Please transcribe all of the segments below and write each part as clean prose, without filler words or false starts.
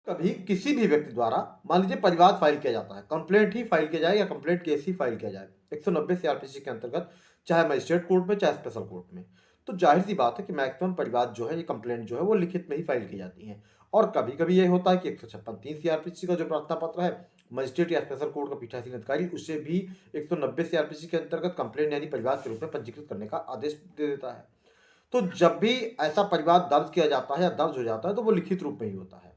कभी किसी भी व्यक्ति द्वारा मान लीजिए परिवाद फाइल किया जाता है, कंप्लेंट ही फाइल किया जाए या कंप्लेंट केस ही फाइल किया जाए 190 सीआरपीसी के अंतर्गत, चाहे मजिस्ट्रेट कोर्ट में चाहे स्पेशल कोर्ट में, तो जाहिर सी बात है कि मैक्सिमम परिवाद जो है, ये कंप्लेंट जो है वो लिखित में ही फाइल की जाती है। और कभी कभी ये होता है कि 156(3) सीआरपीसी का जो प्रार्थना पत्र है, मजिस्ट्रेट या स्पेशल कोर्ट का पीठासीन अधिकारी उसे भी 190 सीआरपीसी के अंतर्गत कंप्लेंट यानी परिवाद के रूप में पंजीकृत करने का आदेश दे देता है। तो जब भी ऐसा परिवाद दर्ज किया जाता है या दर्ज हो जाता है, तो वो लिखित रूप में ही होता है।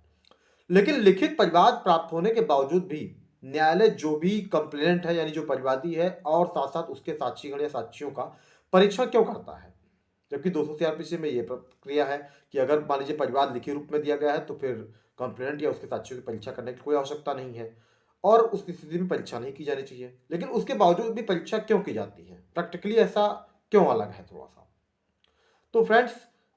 लेकिन लिखित परिवाद प्राप्त होने के बावजूद भी न्यायालय जो भी कंप्लेनेंट है यानी जो परिवादी है और साथ साथ उसके साक्षीगण या साक्षियों का परीक्षण क्यों करता है? जबकि 200 सीआरपीसी में ये प्रक्रिया है कि अगर मान लीजिए परिवाद लिखित रूप में दिया गया है, तो फिर कंप्लेनेंट या उसके साक्षियों की परीक्षा करने की कोई आवश्यकता नहीं है और उस स्थिति में परीक्षा नहीं की जानी चाहिए। लेकिन उसके बावजूद भी परीक्षा क्यों की जाती है? प्रैक्टिकली ऐसा क्यों अलग है थोड़ा सा? तो फ्रेंड्स,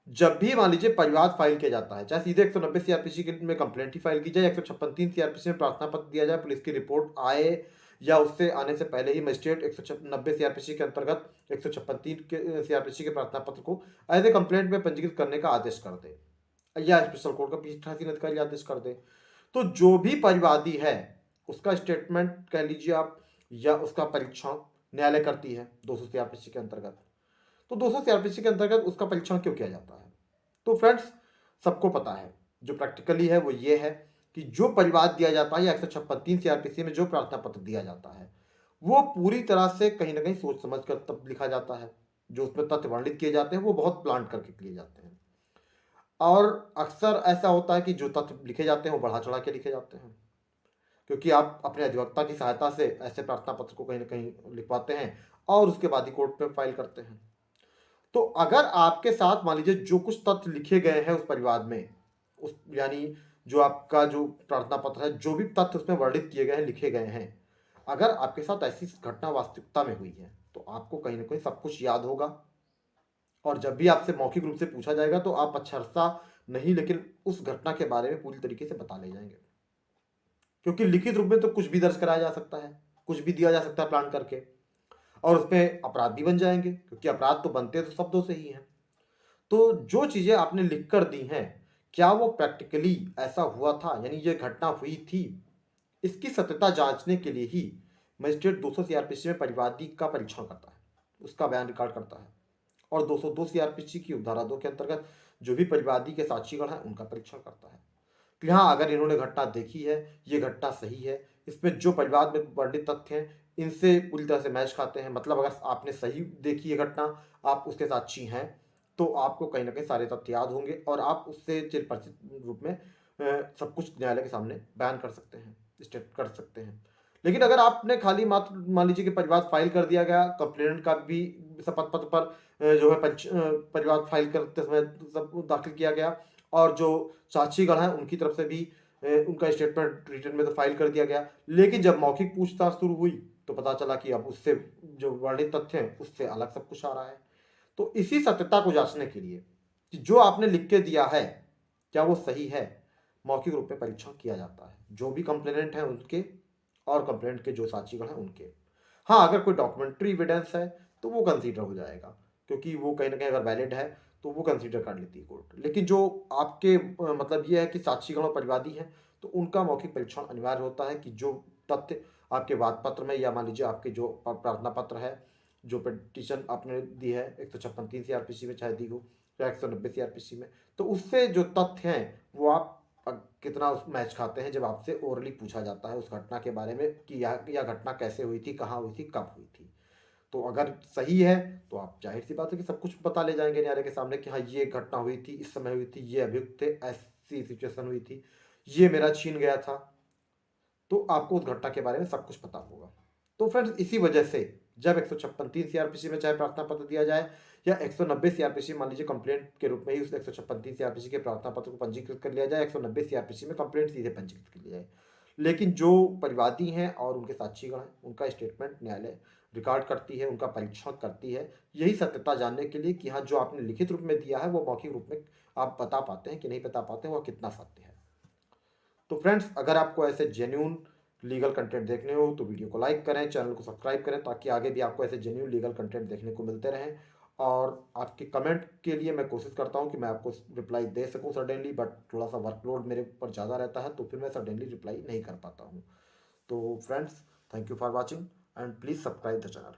जब भी मान लीजिए परिवाद फाइल किया जाता है, चाहे सीधे 190 सीआरपीसी में कंप्लेंट ही फाइल की जाए, 156(3) सीआरपीसी में प्रार्थना पत्र दिया जाए, पुलिस की रिपोर्ट आए या उससे आने से पहले ही मजिस्ट्रेट 190 सीआरपीसी के अंतर्गत 156(3) के सीआरपीसी के प्रार्थना पत्र को एज ए कंप्लेंट में पंजीकृत करने का आदेश कर दे या स्पेशल कोर्ट का पीठासीन अधिकारी आदेश कर दे, तो जो भी परिवादी है उसका स्टेटमेंट कह लीजिए आप या उसका परीक्षण न्यायालय करती है 200 सीआरपीसी के अंतर्गत। तो 200 सीआरपीसी के अंतर्गत उसका परीक्षण क्यों किया जाता है? तो फ्रेंड्स, सबको पता है, जो प्रैक्टिकली है वो ये है कि जो परिवाद दिया जाता है या 156(3) सीआरपीसी में जो प्रार्थना पत्र दिया जाता है, वो पूरी तरह से कहीं ना कहीं सोच समझ कर तब लिखा जाता है। जो उसमें तथ्य वर्णित किए जाते हैं वो बहुत प्लान करके किए जाते हैं और अक्सर ऐसा होता है कि जो तथ्य लिखे जाते हैं वो बढ़ा चढ़ा के लिखे जाते हैं, क्योंकि आप अपने अधिवक्ता की सहायता से ऐसे प्रार्थना पत्र को कहीं ना कहीं लिखवाते हैं और उसके बाद ही कोर्ट में फाइल करते हैं। तो अगर आपके साथ मान लीजिए जो कुछ तथ्य लिखे गए हैं उस परिवाद में, उस यानी जो आपका जो प्रार्थना पत्र है, जो भी तथ्य उसमें वर्णित किए गए हैं, लिखे गए हैं, अगर आपके साथ ऐसी घटना वास्तविकता में हुई है, तो आपको कहीं ना कहीं सब कुछ याद होगा और जब भी आपसे मौखिक रूप से पूछा जाएगा तो आप अक्षरशः नहीं लेकिन उस घटना के बारे में पूरी तरीके से बता ले जाएंगे, क्योंकि लिखित रूप में तो कुछ भी दर्ज कराया जा सकता है, कुछ भी दिया जा सकता है प्लान करके, और उसमें अपराध भी बन जाएंगे, क्योंकि अपराध तो बनते तो शब्दों से ही हैं। तो जो चीजें आपने लिख कर दी हैं, क्या वो प्रैक्टिकली ऐसा हुआ था, यानी ये घटना हुई थी? इसकी सत्यता जांचने के लिए ही मजिस्ट्रेट 200 सीआरपीसी में परिवादी का परीक्षण करता है, उसका बयान रिकॉर्ड करता है और 202 सीआरपीसी की उपधारा 2 के अंतर्गत जो भी परिवादी के साक्षीगण हैं उनका परीक्षण करता है कि हाँ, अगर इन्होंने घटना देखी है, ये घटना सही है, इसमें जो परिवाद में वर्णित तथ्य हैं इनसे पूरी तरह से मैच खाते हैं, मतलब अगर आपने सही देखी है घटना, आप उसके साक्षी हैं, तो आपको कहीं ना कहीं सारे तथ्य याद होंगे और आप उससे चिर परिचित रूप में सब कुछ न्यायालय के सामने बयान कर सकते हैं, स्टेट कर सकते हैं। लेकिन अगर आपने खाली मात्र मान लीजिए कि परिवाद फाइल कर दिया गया, कंप्लेनेंट का भी शपथ पत्र पर जो है परिवाद फाइल करते समय सब दाखिल किया गया और जो साक्षीगण हैं उनकी तरफ से भी उनका स्टेटमेंट रिटर्न में तो फाइल कर दिया गया, लेकिन जब मौखिक पूछताछ शुरू हुई तो पता चला कि अब उससे जो वर्णित तथ्य हैं उससे अलग सब कुछ आ रहा है। तो इसी सत्यता को जांचने के लिए कि जो आपने लिख के दिया है क्या वो सही है, मौखिक रूप में परीक्षण किया जाता है, जो भी कंप्लेनेंट हैं उनके और कंप्लेंट के जो साक्षीगण हैं उनके। हाँ, अगर कोई डॉक्यूमेंट्री एविडेंस है तो वो कंसीडर हो जाएगा, क्योंकि वो कहीं ना कहीं अगर वैलिड है तो वो कंसीडर कर लेती है कोर्ट। लेकिन जो आपके मतलब ये है कि साक्षीगण और परिवादी हैं, तो उनका मौखिक परीक्षण अनिवार्य होता है कि जो तथ्य आपके वाद पत्र में या मान लीजिए आपके जो प्रार्थना पत्र है, जो पिटिशन आपने दी है 156(3) सीआरपीसी में चाहे दी हो या 190 सीआरपीसी में, तो उससे जो तथ्य हैं वो आप कितना उस मैच खाते हैं जब आपसे ओरली पूछा जाता है उस घटना के बारे में कि यह घटना कैसे हुई थी, कहाँ हुई थी, कब हुई थी। तो अगर सही है तो आप जाहिर सी बात है कि सब कुछ बता ले जाएंगे न्यायालय के सामने कि हाँ, ये घटना हुई थी, इस समय हुई थी, ये अभियुक्त थे, ऐसी सिचुएशन हुई थी, ये मेरा छीन गया था, तो आपको उस घटना के बारे में सब कुछ पता होगा। तो फ्रेंड्स, इसी वजह से जब 156(3) सीआरपीसी में चाहे प्रार्थना पत्र दिया जाए या 190 सीआरपीसी मान लीजिए कंप्लेंट के रूप में ही उस 156(3) सीआरपीसी के प्रार्थना पत्र को पंजीकृत कर लिया जाए, 190 सीआरपीसी में कंप्लेंट सीधे पंजीकृत कर लिया जाए, लेकिन जो परिवादी हैं और उनके साक्षीगण हैं उनका स्टेटमेंट न्यायालय रिकॉर्ड करती है, उनका परीक्षण करती है, यही सत्यता जानने के लिए कि हाँ, जो आपने लिखित रूप में दिया है वो मौखिक रूप में आप बता पाते हैं कि नहीं बता पाते हैं, वह कितना सत्य है। तो फ्रेंड्स, अगर आपको ऐसे जेन्यून लीगल कंटेंट देखने हो तो वीडियो को लाइक करें, चैनल को सब्सक्राइब करें, ताकि आगे भी आपको ऐसे जेन्यून लीगल कंटेंट देखने को मिलते रहें और आपके कमेंट के लिए मैं कोशिश करता हूँ कि मैं आपको रिप्लाई दे सकूँ सडनली, बट थोड़ा सा वर्कलोड मेरे ऊपर ज़्यादा रहता है, तो फिर मैं सडनली रिप्लाई नहीं कर पाता हूँ। तो friends, thank you for watching and please subscribe the channel.